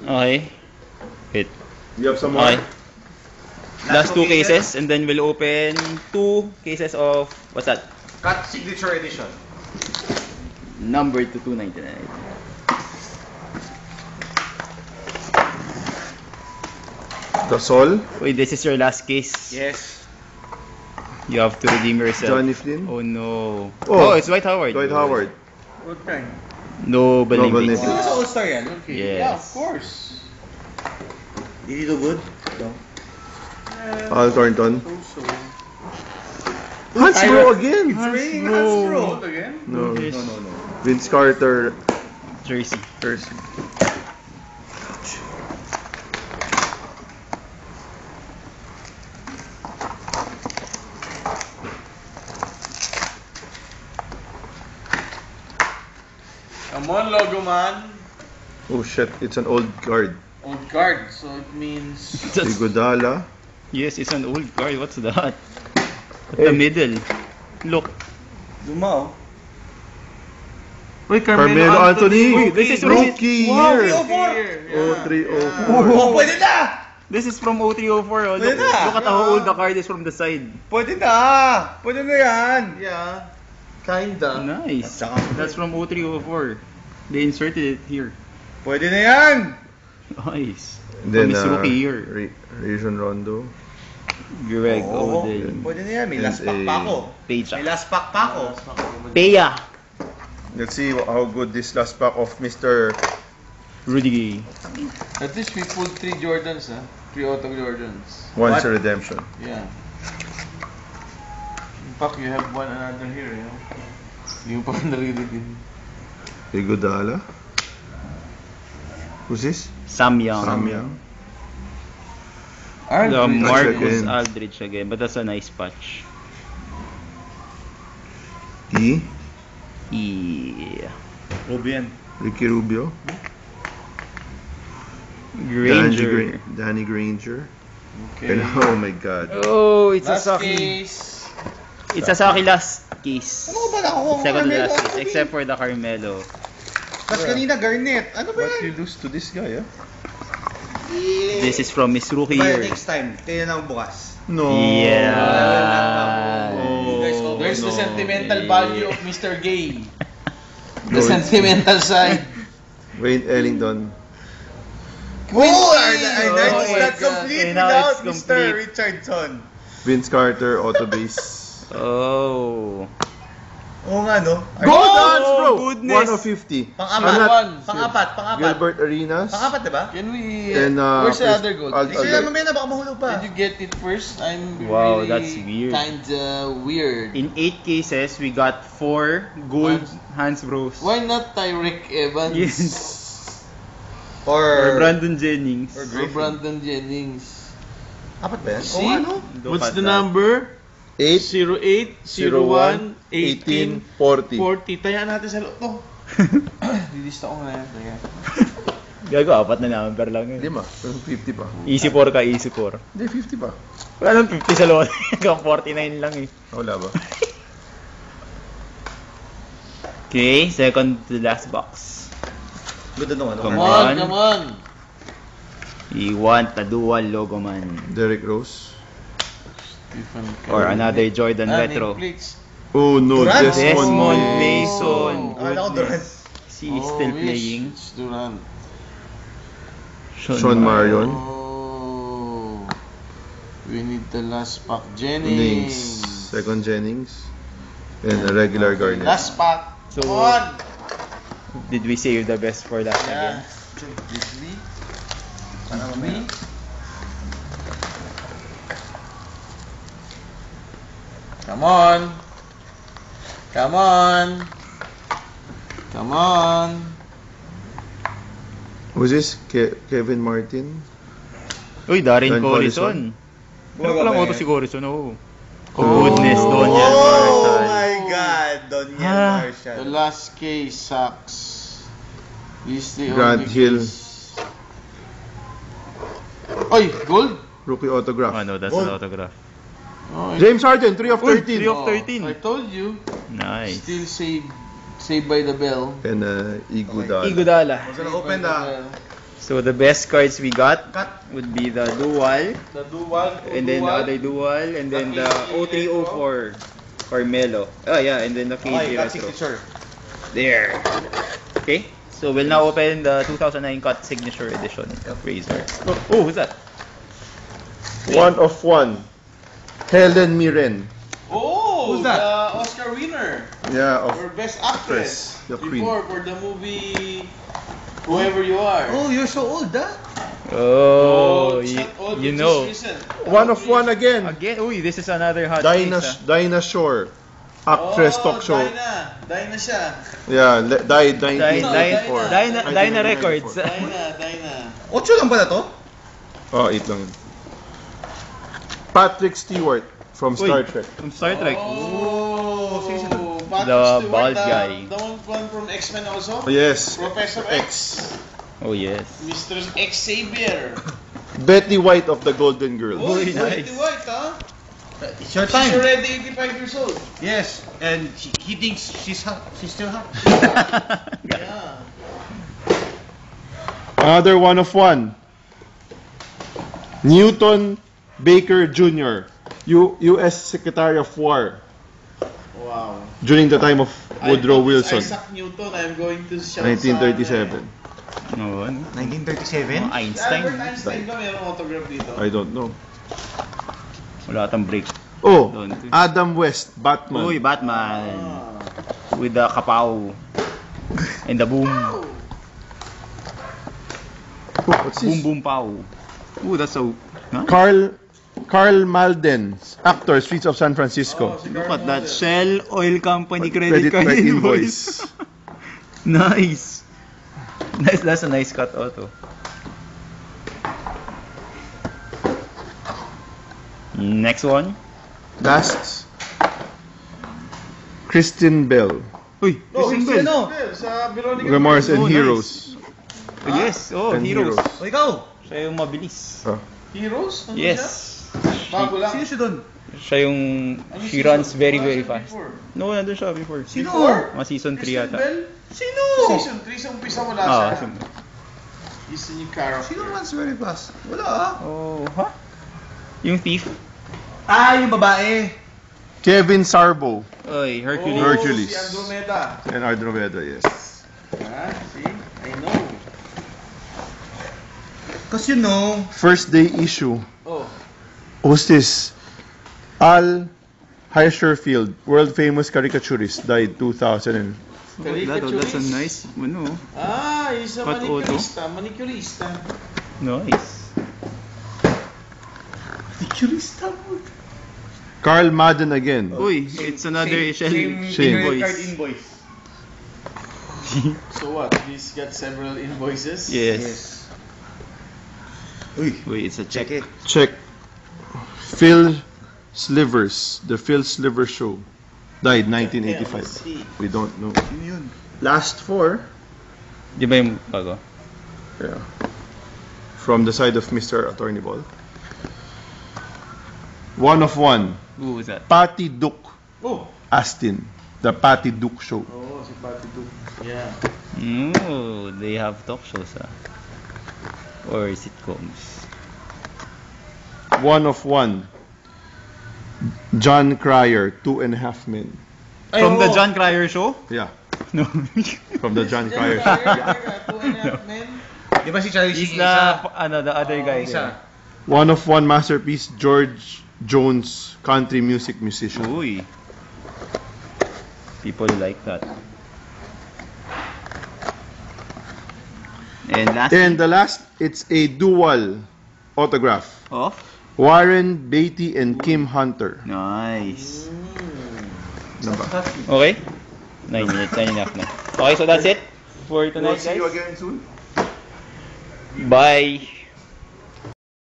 Okay. Hit. You have some more? Okay. Last two cases, and then we'll open 2 cases of, what's that? Cut Signature Edition. Number to 299. Gasol. Wait, this is your last case. Yes. You have to redeem yourself. Johnny Flynn. Oh no. Oh, it's Dwight Howard. Dwight Howard. What kind? Noble Noble Knight. Knight. Sa All-Star yan? Okay. Yes. Yeah, of course. Did he do good? No. Al Thornton. So. Hansbrough again. It's raining Hansbrough. Again? No. Yes. No. Vince Carter. Jersey. Jersey. Come on, logo man. Oh shit, it's an old card. Old card, so it means... Iguodala. Yes, it's an old card. What's that? At the middle. Look. Dumao. Wait, Carmelo Anthony. Wait, this is rookie Wow, year. 304. 0304. Oh, pwede na! This is from 0304. Oh. Look, Pwede na. look at how old the card is from the side. Pwede na! Pwede na yan! Yeah. Kinda. Nice. At saka- That's from 0304. They inserted it here. Pwede na yan! Nice. And then, From his rookie year. Rajon Rondo. Greg Oo, Oden. pwede na yan. May And last pack pa ako. Page. May last pack pa ako. Peya. Let's see how good this last pack of Mr. Rudy. At least we pulled 3 Jordans, huh? 3 auto Jordans. Once What? Redemption. Yeah. In fact, you have one another here, you know? Hindi mo pa nare-redeem. Iguodala. Who's this? Sam Young. Sam Young. The Aldridge. Marcus again. Aldridge again, but that's a nice patch. E. Yeah. Rubian. Ricky Rubio. Granger. Danny Granger. Okay. And oh my god. Oh, it's Last a Saki. case. It's a Saki last case. Ano ba nakuha ko? Second to last Carmelo? case, except for the Carmelo. Tapos kanina Garnett. Ano ba But yan? you lose to this guy, ah? This is from his rookie Bye, year. next time. Tingnan ako bukas. No. Yeah. Oh, There's the no. sentimental value of Mr. Gay. No, The sentimental side. Wayne Ellington. Oh, Oh that's my not God. complete Okay, now without it's Mr. complete. Richardson. Vince Carter, auto base. Oh. Oo nga, no? Gold dance, bro! goodness. 1 of 50. Pang-apat. Gilbert Arenas. Pang-apat, diba? Can we... And, where's the Chris- other gold? Sige, mamaya na, baka mahulog pa. Did you get it first? I'm Wow, really that's weird. kinda weird. In 8 cases, we got 4 gold Hans Bros. Why not Tyreek Evans? Yes. Or Or Brandon Jennings. Or Or Brandon Jennings. Apat ba yan? See? Oo, ano? Look What's at the that. number? 8, 08, 01, 18, 40. 40. Tayaan natin sa loob. Lilista ko nga yan. Taya. Gago, 4 na number lang yun. 5. 50 pa. Easy 4 ka, easy 4. Hindi, 50 pa. Wala nang 50 sa loob. Hanggang 49 lang eh. Wala ba? Okay, second to last box. Good ano, ano? Come Come on. on, come on. We want a dual logo man. Derrick Rose. Stephen Or Curry. another Jordan Retro. Netflix. Oh no, Durant. Desmond Oh. Mason. Akala ko Durant. He is still playing. It's Durant. Sean Marion. Oh. We need the last pack. Jennings. Jennings. Second Jennings. And a regular Garnett. Last pack. So, Come on. did we save the best for last Yeah. again? Did we? Para mamaya. Come on. Come on. Come on. Who's this? Kevin Martin? Uy, Darren Dan Collison. Pero Bumaga lang ba auto yan? si Collison, oh. Oh, goodness, Donian Oh Marshall. my God! Donian Ah. Marshall. The last case sucks. This is the Grant only Hill. case. Oy, gold? Rookie autograph. Oh no, that's Gold. an autograph. Oh, James Harden, 3 of Uy, 13. 3 of 13. I told you. Nice. Still saved by the bell. And Iguodala. Iguodala. Who's gonna open the So the best cards we got Cut. would be the dual, The dual. and then the other dual, and then the 0304 Carmelo. Oh yeah, and then the Okay, KG cut Retro. signature. There. Okay, so we'll now open the 2009 Cut Signature Edition of Razor. Oh, who's that? 1 of 1. Helen Mirren. Oh, Who's that? the Oscar winner Yeah, for of Best Actress. The Queen. Before for the movie Whoever You Are. Oh, you're so old, ah. Oh, it's not old, you it's know. just recent. 1 of 1 again. Again, uy, this is another hot Dinah, case, ah. Dinah Shore. Actress talk show. Dinah siya. Yeah, died Dinah 1994. Dinah Records. Dinah. 8 lang pala to? Oh, 8 lang. Patrick Stewart from Star Uy, Trek. From Star Trek. Oh, Patrick The Stewart, bald guy. The one from X-Men also? Oh, yes. Professor X. Oh yes. Mr. Xavier. Betty White of the Golden Girls. Oh, Uy, Betty nice. White, huh? It's your She's time. already 85 years old. Yes, and he thinks she's hot. She's still hot. Yeah. Another 1 of 1. Newton Baker Jr., U.S. Secretary of War Wow. during the time of Woodrow I thought it's Wilson, Isaac Newton, I'm going to shout 1937. No, ano? 1937? Mga Einstein. Albert Einstein ba mayroong autograph dito? I don't know. Wala atang break. Oh, Don't. Adam West, Batman. Uy, Batman. Ah. With the kapaw. And the boom. Oh. Oh, what's Boom this? boom pow. Ooh, that's so... Huh? Carl Malden, actor, Streets of San Francisco. Oh, si Look Carl at that Malden. Shell Oil Company credit Credit card card invoice. Nice. Nice, that's a nice cut auto. Next one. Last, Kristen Bell, Uy, Oh, Kristen si Bell. ano? Sa Veronica Memoirs Oh, and nice. Heroes. Oh, yes, oh, And Heroes. O ikaw? Siya yung mabilis. Ah. Heroes? Ano Yes. siya? Bago lang. Sino siya doon? Siya yung... Ano She season? runs very, Wala very siya fast. before. No, nandun siya before. Sino? Before? Mga season 3 Kristen yata. Bell? Sino? Season 3 sa umpisa wala Ah, siya. siyempre. He's a new character. Sino runs very fast? Wala ah. Oh, ha? Yung thief? Ah, yung babae. Kevin Sarbo Oy, Hercules. Oh, Hercules. si Andromeda. and Andromeda, yes. Ah, see? I know. Cause you know, First day issue. Oh. Who's this? Al Hirscherfield, world famous caricaturist, died 2000. That's a nice, ano, Ah, he's a Cut manicurista. Manicurista. nice. Manicurista mo. Carl Madden again. Uy, it's another Shell Same. invoice. card invoice. So what? He's got several invoices? Yes. Uy, Wait, it's a check. check it. Check. Phil Slivers, the Phil Slivers Show, died 1985. We don't know. Sino yun? Last 4. Di ba yung bago? Yeah. From the side of Mr. Attorney Ball. 1 of 1. Who was that? Patty Duke Oh. Astin, the Patty Duke Show. Oh, si Patty Duke. Yeah. Oh, they have talk shows, ah. Or sitcoms. 1 of 1. John Cryer, 2.5 Men. From the John Cryer show? Yeah, No. from the John Cryer John Show. Cryer, 2.5 Men. Di ba si Charlie He's Sheen the, isa? the other guy. Isa. 1 of 1 masterpiece, George Jones, country music musician. Uy. People like that. And last And the last, it's a dual autograph. off. Warren Beatty and Kim Hunter. Nice. Ano ba? Okay? 9 minutes, 9 enough na. Okay, so that's it for tonight, guys. again soon. Bye.